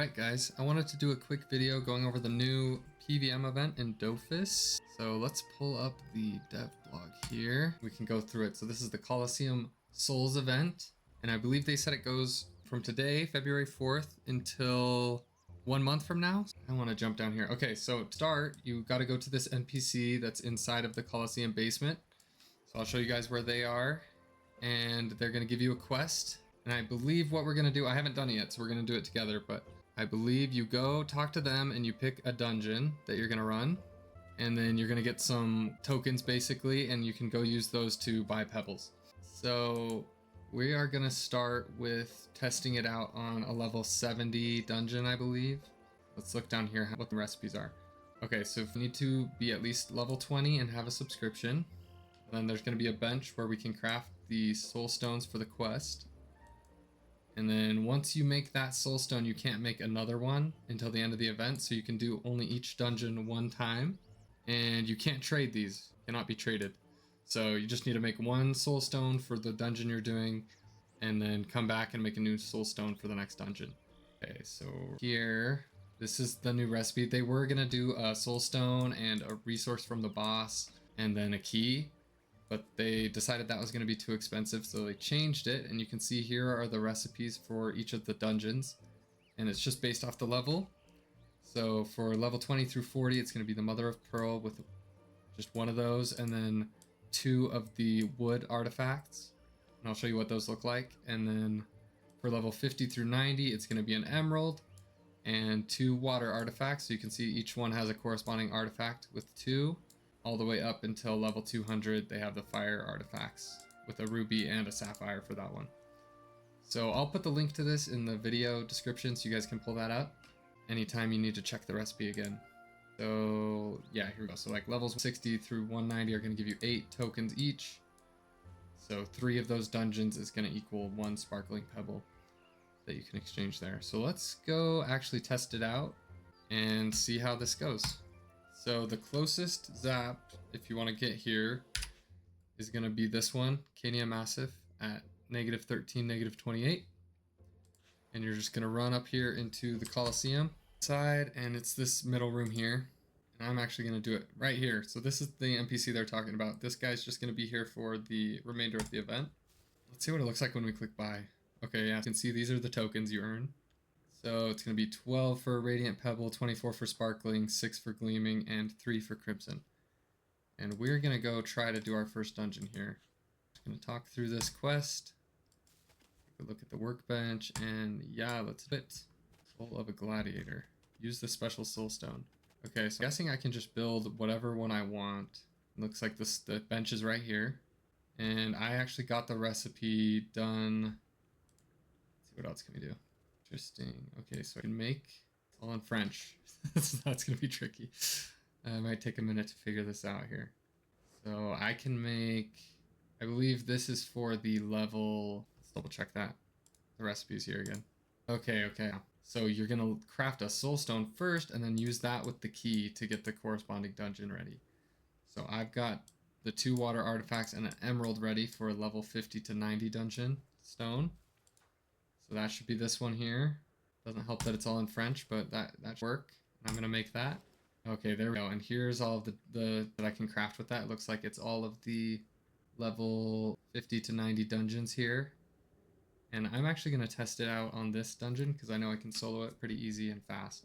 Alright guys, I wanted to do a quick video going over the new PvM event in Dofus. So let's pull up the dev blog here. We can go through it. So this is the Coliseum Souls event. And I believe they said it goes from today, February 4th, until 1 month from now. I want to jump down here. Okay, so to start, you got to go to this NPC that's inside of the Coliseum basement. So I'll show you guys where they are. And they're going to give you a quest. And I believe what we're going to do, I haven't done it yet, so we're going to do it together, but I believe you go talk to them and you pick a dungeon that you're going to run. And then you're going to get some tokens basically, and you can go use those to buy Pebbles. So we are going to start with testing it out on a level 70 dungeon, I believe. Let's look down here what the recipes are. Okay, so if you need to be at least level 20 and have a subscription, then there's going to be a bench where we can craft the soul stones for the quest. And then once you make that soul stone, you can't make another one until the end of the event. So you can do only each dungeon one time, and you can't trade these, cannot be traded. So you just need to make one soul stone for the dungeon you're doing, and then come back and make a new soul stone for the next dungeon. Okay, so here, this is the new recipe. They were gonna do a soul stone and a resource from the boss, and then a key. But they decided that was going to be too expensive, so they changed it. And you can see here are the recipes for each of the dungeons, and it's just based off the level. So for level 20 through 40, it's going to be the Mother of Pearl with just one of those, and then 2 of the wood artifacts, and I'll show you what those look like. And then for level 50 through 90, it's going to be an emerald and 2 water artifacts. So you can see each one has a corresponding artifact with 2. All the way up until level 200, they have the fire artifacts with a ruby and a sapphire for that one. So I'll put the link to this in the video description so you guys can pull that up anytime you need to check the recipe again. So yeah, here we go. So like levels 60 through 190 are going to give you 8 tokens each. So 3 of those dungeons is going to equal 1 sparkling pebble that you can exchange there. So let's go actually test it out and see how this goes. So the closest zap, if you want to get here, is going to be this one, Cania Massif, at -13, -28. And you're just going to run up here into the Coliseum side, and it's this middle room here. And I'm actually going to do it right here. So this is the NPC they're talking about. This guy's just going to be here for the remainder of the event. Let's see what it looks like when we click buy. Okay, yeah, you can see these are the tokens you earn. So it's going to be 12 for Radiant Pebble, 24 for Sparkling, 6 for Gleaming, and 3 for Crimson. And we're going to go try to do our first dungeon here. Just going to talk through this quest. Take a look at the workbench, and yeah, let's do it. Soul of a Gladiator. Use the special soul stone. Okay, so I'm guessing I can just build whatever one I want. It looks like the bench is right here. And I actually got the recipe done. Let's see, what else can we do? Interesting. Okay, so I can make it's all in French. So that's gonna be tricky. It might take a minute to figure this out here. So I can make, I believe this is for the level, let's double check that. The recipe's here again. Okay. So you're gonna craft a soul stone first and then use that with the key to get the corresponding dungeon ready. So I've got the 2 water artifacts and an emerald ready for a level 50 to 90 dungeon stone. So that should be this one here. Doesn't help that it's all in French, but that should work. I'm gonna make that. Okay, there we go. And here's all of the that I can craft with that. It looks like it's all of the level 50 to 90 dungeons here. And I'm actually gonna test it out on this dungeon because I know I can solo it pretty easy and fast.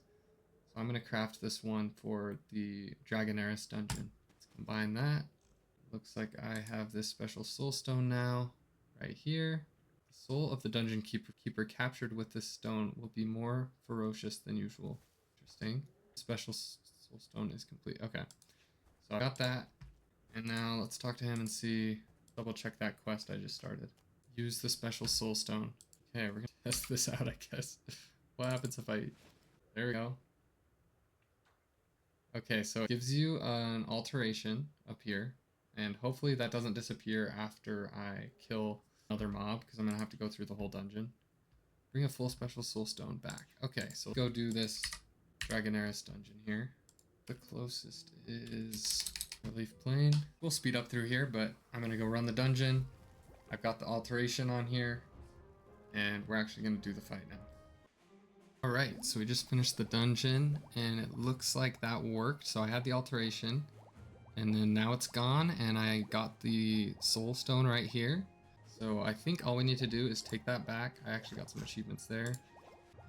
So I'm gonna craft this one for the Dragonaris dungeon. Let's combine that. Looks like I have this special soul stone now, right here. Soul of the dungeon keeper captured with this stone will be more ferocious than usual. Interesting. Special soul stone is complete. Okay. So I got that. And now let's talk to him and see, double check that quest I just started. Use the special soul stone. Okay, we're going to test this out, I guess. What happens if I... There we go. Okay, so it gives you an alteration up here. And hopefully that doesn't disappear after I kill another mob, because I'm gonna have to go through the whole dungeon. Bring a full special soul stone back. Okay, so let's go do this Dragonaris dungeon here. The closest is Relief Plain. We'll speed up through here, but I'm gonna go run the dungeon. I've got the alteration on here, and we're actually gonna do the fight now. All right, so we just finished the dungeon and it looks like that worked. So I had the alteration and then now it's gone and I got the soul stone right here. So I think all we need to do is take that back. I actually got some achievements there.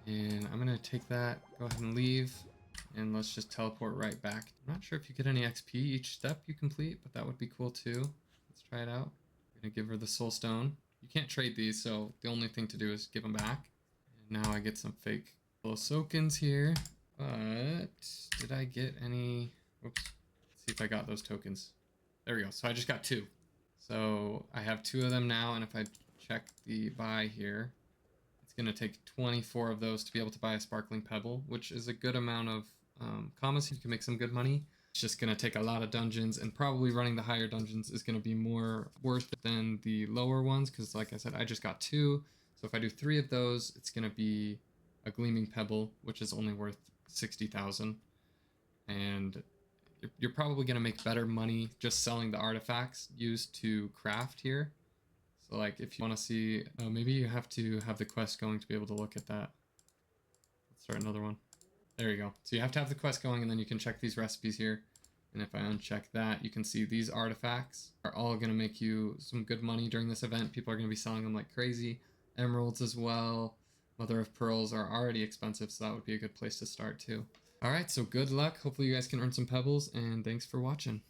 And I'm gonna take that, go ahead and leave, and let's just teleport right back. I'm not sure if you get any XP each step you complete, but that would be cool too. Let's try it out. I'm gonna give her the soul stone. You can't trade these, so the only thing to do is give them back. And now I get some fake Soakins here, but did I get any? Whoops. Let's see if I got those tokens. There we go. So I just got 2. So I have 2 of them now, and if I check the buy here, it's going to take 24 of those to be able to buy a sparkling pebble, which is a good amount of commas. You can make some good money. It's just going to take a lot of dungeons, and probably running the higher dungeons is going to be more worth it than the lower ones, because like I said, I just got 2. So if I do 3 of those, it's going to be a gleaming pebble, which is only worth 60,000. And you're probably going to make better money just selling the artifacts used to craft here. So like if you want to see, maybe you have to have the quest going to be able to look at that. Let's start another one. There you go. So you have to have the quest going and then you can check these recipes here. And if I uncheck that, you can see these artifacts are all going to make you some good money during this event. People are going to be selling them like crazy. Emeralds as well. Mother of Pearls are already expensive, so that would be a good place to start too. Alright, so good luck. Hopefully you guys can earn some pebbles, and thanks for watching.